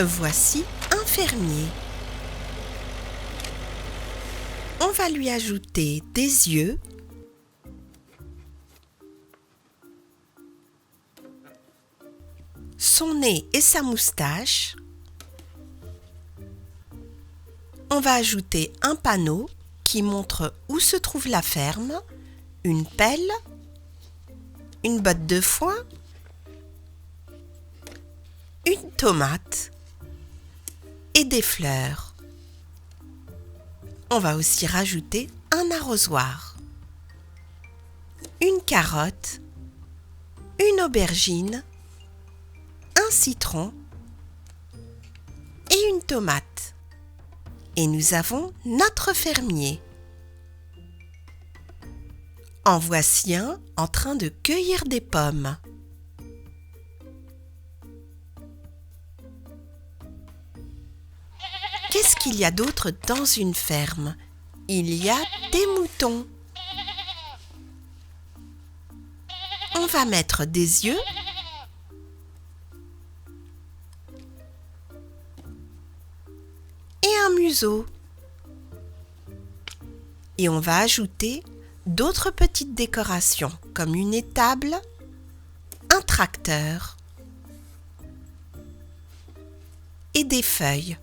Voici un fermier. On va lui ajouter des yeux, son nez et sa moustache. On va ajouter un panneau qui montre où se trouve la ferme, une pelle, une botte de foin, une tomate et des fleurs. On va aussi rajouter un arrosoir, une carotte, une aubergine, un citron et une tomate. Et nous avons notre fermier. En voici un en train de cueillir des pommes. Qu'est-ce qu'il y a d'autre dans une ferme? Il y a des moutons. On va mettre des yeux et un museau. Et on va ajouter d'autres petites décorations comme une étable, un tracteur et des feuilles.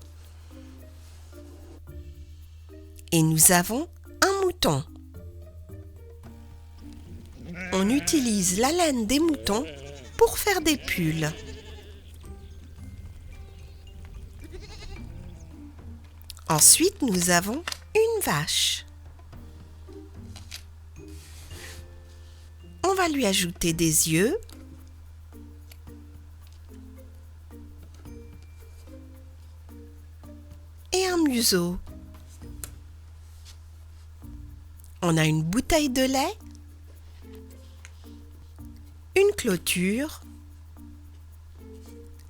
Et nous avons un mouton. On utilise la laine des moutons pour faire des pulls. Ensuite, nous avons une vache. On va lui ajouter des yeux, et un museau. On a une bouteille de lait, une clôture,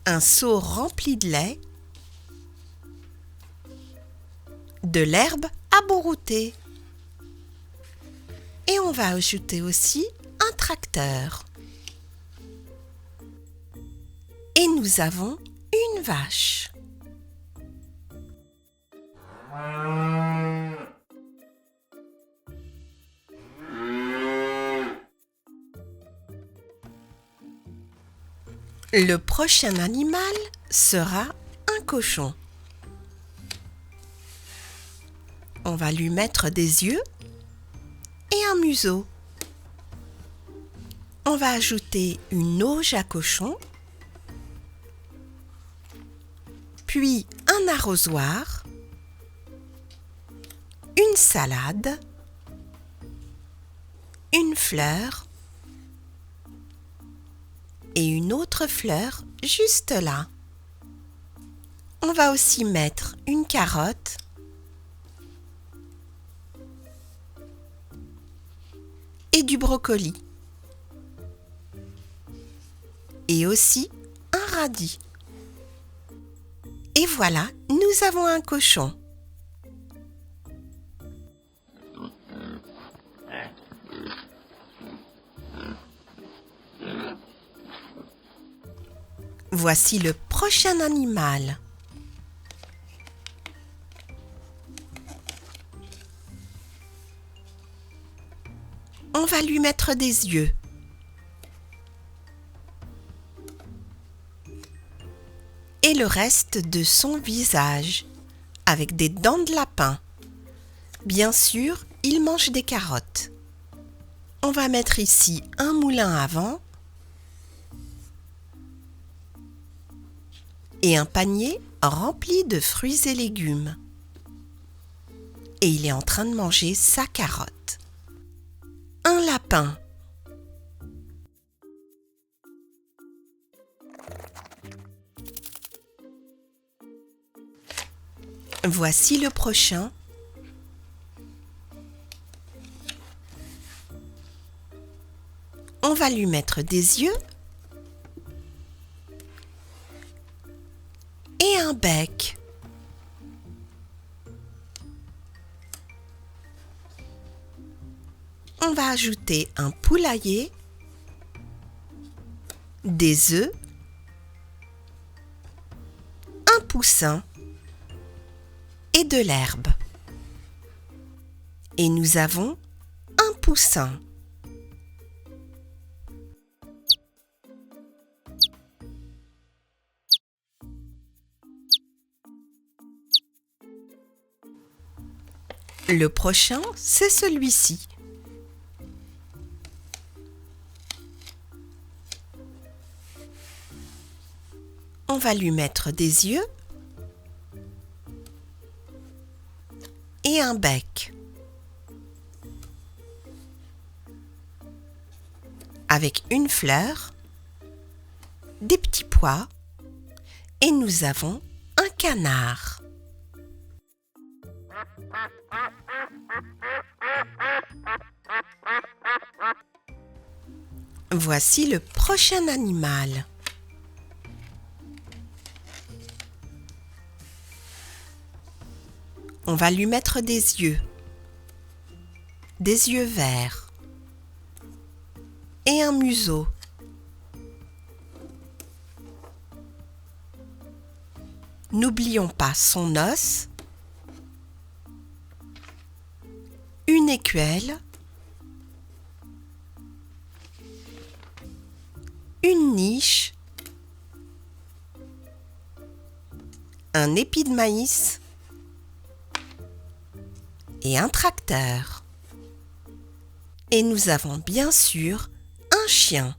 un seau rempli de lait, de l'herbe à bourrouter. Et on va ajouter aussi un tracteur. Et nous avons une vache. Le prochain animal sera un cochon. On va lui mettre des yeux et un museau. On va ajouter une auge à cochon, puis un arrosoir, une salade, une fleur et une autre fleur juste là. On va aussi mettre une carotte, et du brocoli. Et aussi un radis. Et voilà, nous avons un cochon. Voici le prochain animal. On va lui mettre des yeux. Et le reste de son visage, avec des dents de lapin. Bien sûr, il mange des carottes. On va mettre ici un moulin à vent et un panier rempli de fruits et légumes. Et il est en train de manger sa carotte. Un lapin. Voici le prochain. On va lui mettre des yeux et un bec. On va ajouter un poulailler, des œufs, un poussin et de l'herbe. Et nous avons un poussin. Le prochain, c'est celui-ci. On va lui mettre des yeux et un bec. Avec une fleur, des petits pois et nous avons un canard. Voici le prochain animal. On va lui mettre des yeux verts et un museau. N'oublions pas son os, une écuelle, une niche, un épi de maïs et un tracteur. Et nous avons bien sûr un chien.